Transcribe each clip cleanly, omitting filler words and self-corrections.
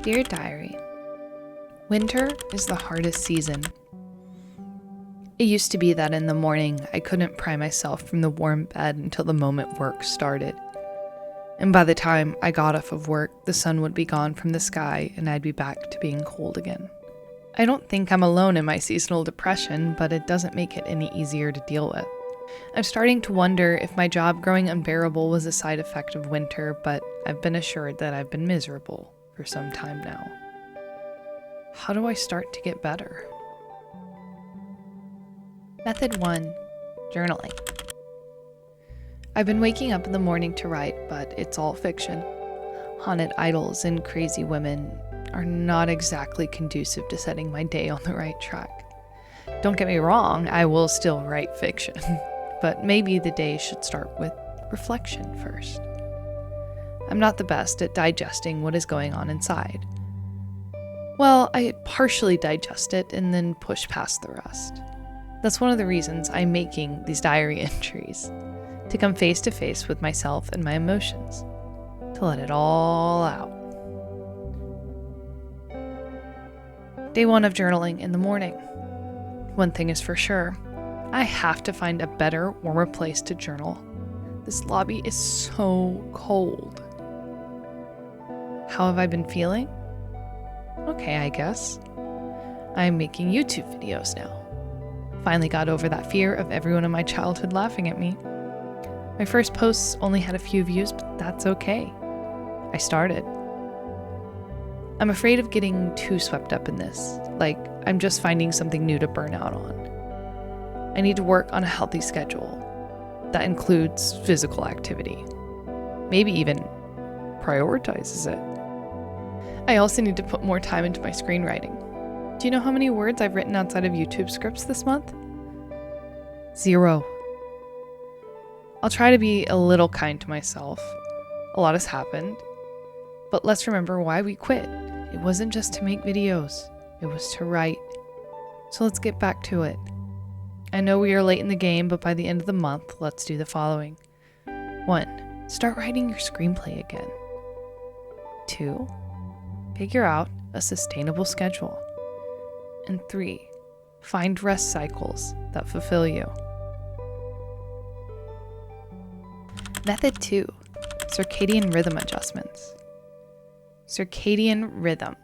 Dear Diary, winter is the hardest season. It used to be that in the morning I couldn't pry myself from the warm bed until the moment work started. And by the time I got off of work, the sun would be gone from the sky and I'd be back to being cold again. I don't think I'm alone in my seasonal depression, but it doesn't make it any easier to deal with. I'm starting to wonder if my job growing unbearable was a side effect of winter, but I've been assured that I've been miserable for some time now. How do I start to get better? Method 1. Journaling. I've been waking up in the morning to write, but it's all fiction. Haunted idols and crazy women are not exactly conducive to setting my day on the right track. Don't get me wrong, I will still write fiction, but maybe the day should start with reflection first. I'm not the best at digesting what is going on inside. Well, I partially digest it and then push past the rest. That's one of the reasons I'm making these diary entries, to come face to face with myself and my emotions, to let it all out. Day 1 of journaling in the morning. One thing is for sure, I have to find a better, warmer place to journal. This lobby is so cold. How have I been feeling? Okay, I guess. I'm making YouTube videos now. Finally got over that fear of everyone in my childhood laughing at me. My first posts only had a few views, but that's okay. I started. I'm afraid of getting too swept up in this, like I'm just finding something new to burn out on. I need to work on a healthy schedule that includes physical activity, maybe even prioritizes it. I also need to put more time into my screenwriting. Do you know how many words I've written outside of YouTube scripts this month? 0. I'll try to be a little kind to myself. A lot has happened. But let's remember why we quit. It wasn't just to make videos. It was to write. So let's get back to it. I know we are late in the game, but by the end of the month, let's do the following. 1. Start writing your screenplay again. 2. Figure out a sustainable schedule. And 3. Find rest cycles that fulfill you. Method 2. Circadian rhythm adjustments. Circadian rhythm.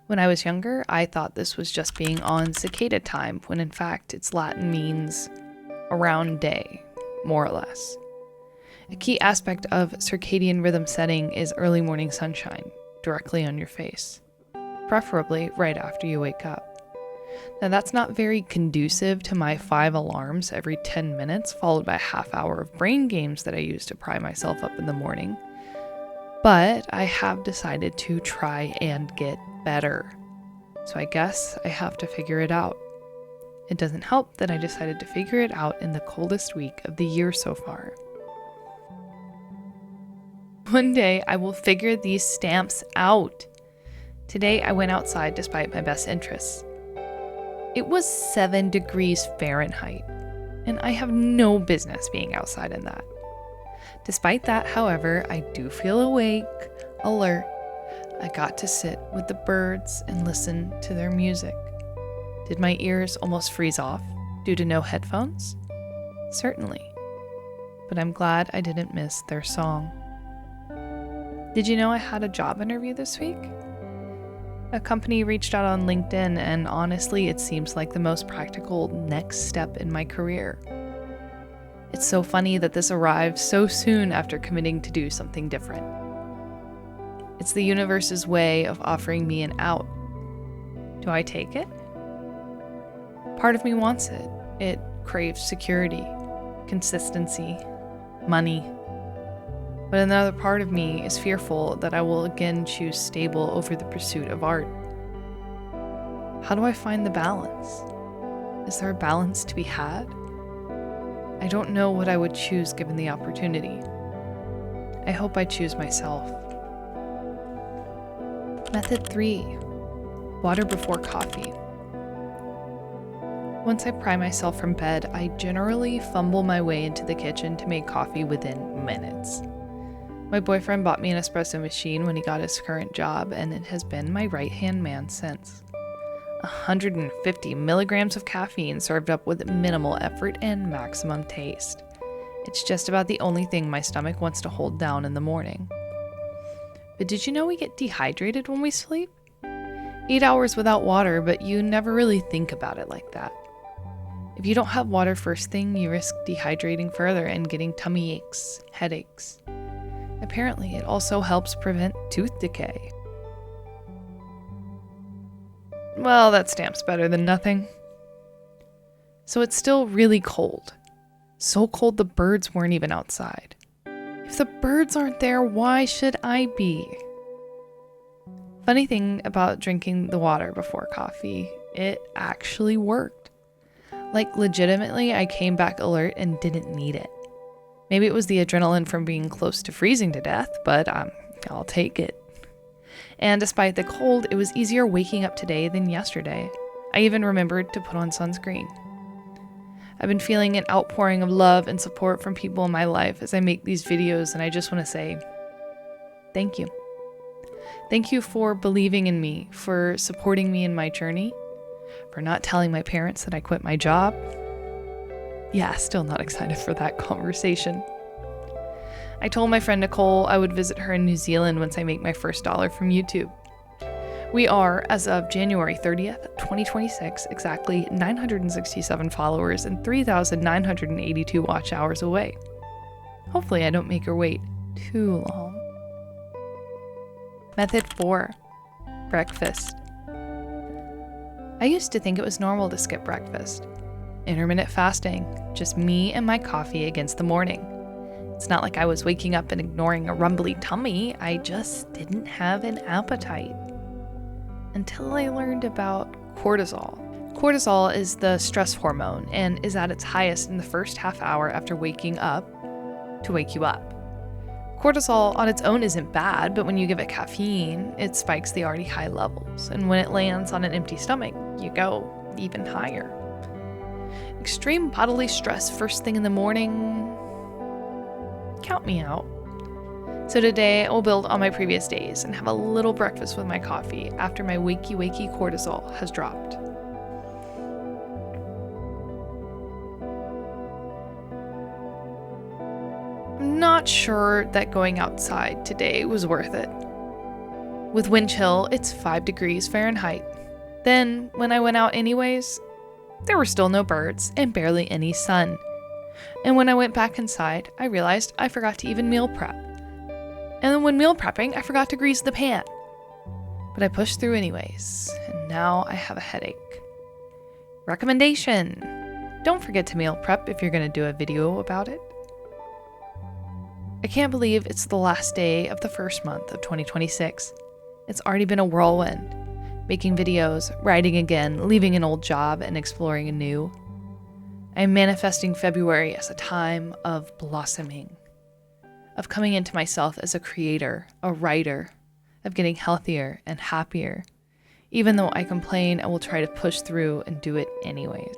When I was younger, I thought this was just being on cicada time, when in fact its Latin means around day, more or less. A key aspect of circadian rhythm setting is early morning sunshine, directly on your face, preferably right after you wake up. Now that's not very conducive to my 5 alarms every 10 minutes, followed by a half hour of brain games that I use to pry myself up in the morning. But I have decided to try and get better. So I guess I have to figure it out. It doesn't help that I decided to figure it out in the coldest week of the year so far. One day I will figure these stamps out. Today I went outside despite my best interests. It was 7 degrees Fahrenheit, and I have no business being outside in that. Despite that, however, I do feel awake, alert. I got to sit with the birds and listen to their music. Did my ears almost freeze off due to no headphones? Certainly. But I'm glad I didn't miss their song. Did you know I had a job interview this week? A company reached out on LinkedIn, and honestly, it seems like the most practical next step in my career. It's so funny that this arrived so soon after committing to do something different. It's the universe's way of offering me an out. Do I take it? Part of me wants it. It craves security, consistency, money. But another part of me is fearful that I will again choose stable over the pursuit of art. How do I find the balance? Is there a balance to be had? I don't know what I would choose given the opportunity. I hope I choose myself. Method 3. Water before coffee. Once I pry myself from bed, I generally fumble my way into the kitchen to make coffee within minutes. My boyfriend bought me an espresso machine when he got his current job, and it has been my right-hand man since. 150 milligrams of caffeine served up with minimal effort and maximum taste. It's just about the only thing my stomach wants to hold down in the morning. But did you know we get dehydrated when we sleep? 8 hours without water, but you never really think about it like that. If you don't have water first thing, you risk dehydrating further and getting tummy aches, headaches. Apparently, it also helps prevent tooth decay. Well, that stamp's better than nothing. So it's still really cold. So cold the birds weren't even outside. If the birds aren't there, why should I be? Funny thing about drinking the water before coffee, it actually worked. Like legitimately, I came back alert and didn't need it. Maybe it was the adrenaline from being close to freezing to death, but I'll take it. And despite the cold, it was easier waking up today than yesterday. I even remembered to put on sunscreen. I've been feeling an outpouring of love and support from people in my life as I make these videos, and I just want to say, thank you. Thank you for believing in me, for supporting me in my journey, for not telling my parents that I quit my job. Yeah, still not excited for that conversation. I told my friend Nicole I would visit her in New Zealand once I make my first dollar from YouTube. We are, as of January 30th, 2026, exactly 967 followers and 3,982 watch hours away. Hopefully I don't make her wait too long. Method 4. Breakfast. I used to think it was normal to skip breakfast. Intermittent fasting, just me and my coffee against the morning. It's not like I was waking up and ignoring a rumbly tummy, I just didn't have an appetite. Until I learned about cortisol. Cortisol is the stress hormone and is at its highest in the first half hour after waking up to wake you up. Cortisol on its own isn't bad, but when you give it caffeine, it spikes the already high levels, and when it lands on an empty stomach, you go even higher. Extreme bodily stress first thing in the morning, count me out. So today, I'll build on my previous days and have a little breakfast with my coffee after my wakey cortisol has dropped. I'm not sure that going outside today was worth it. With wind chill, it's 5 degrees Fahrenheit. Then, when I went out anyways, there were still no birds and barely any sun. And when I went back inside, I realized I forgot to even meal prep. And then when meal prepping, I forgot to grease the pan. But I pushed through anyways, and now I have a headache. Recommendation: don't forget to meal prep if you're going to do a video about it. I can't believe it's the last day of the first month of 2026. It's already been a whirlwind. Making videos, writing again, leaving an old job, and exploring a new. I am manifesting February as a time of blossoming, of coming into myself as a creator, a writer, of getting healthier and happier. Even though I complain, I will try to push through and do it anyway.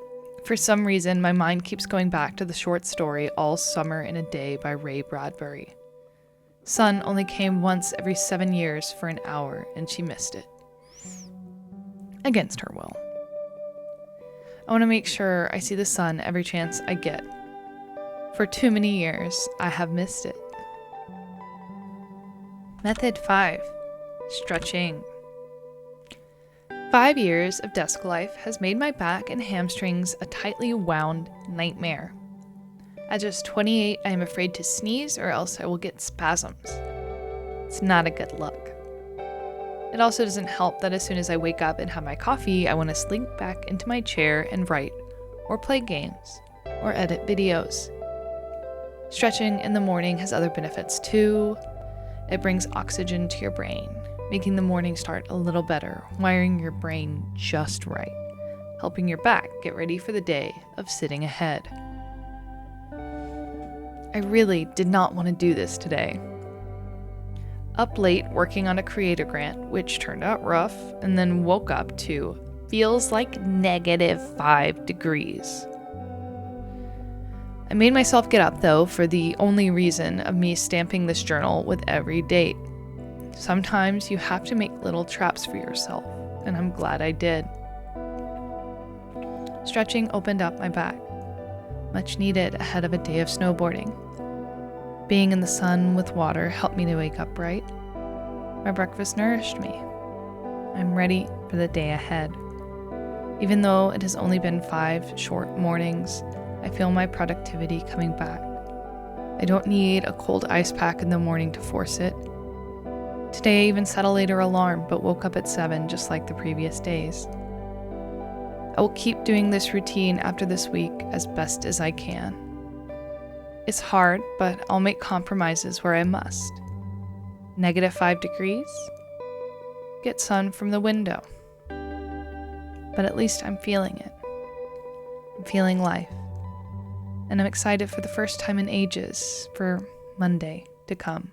For some reason, my mind keeps going back to the short story All Summer in a Day by Ray Bradbury. Sun only came once every 7 years for an hour, and she missed it. Against her will. I want to make sure I see the sun every chance I get. For too many years, I have missed it. Method 5. Stretching. 5 years of desk life has made my back and hamstrings a tightly wound nightmare. At just 28, I am afraid to sneeze or else I will get spasms. It's not a good look. It also doesn't help that as soon as I wake up and have my coffee, I want to slink back into my chair and write, or play games, or edit videos. Stretching in the morning has other benefits too. It brings oxygen to your brain, making the morning start a little better, wiring your brain just right, helping your back get ready for the day of sitting ahead. I really did not want to do this today. Up late working on a creator grant, which turned out rough, and then woke up to feels like -5 degrees. I made myself get up, though, for the only reason of me stamping this journal with every date. Sometimes you have to make little traps for yourself, and I'm glad I did. Stretching opened up my back, much needed ahead of a day of snowboarding. Being in the sun with water helped me to wake up right. My breakfast nourished me. I'm ready for the day ahead. Even though it has only been 5 short mornings, I feel my productivity coming back. I don't need a cold ice pack in the morning to force it. Today I even set a later alarm, but woke up at 7 just like the previous days. I will keep doing this routine after this week as best as I can. It's hard, but I'll make compromises where I must. -5 degrees? Get sun from the window. But at least I'm feeling it. I'm feeling life. And I'm excited for the first time in ages for Monday to come.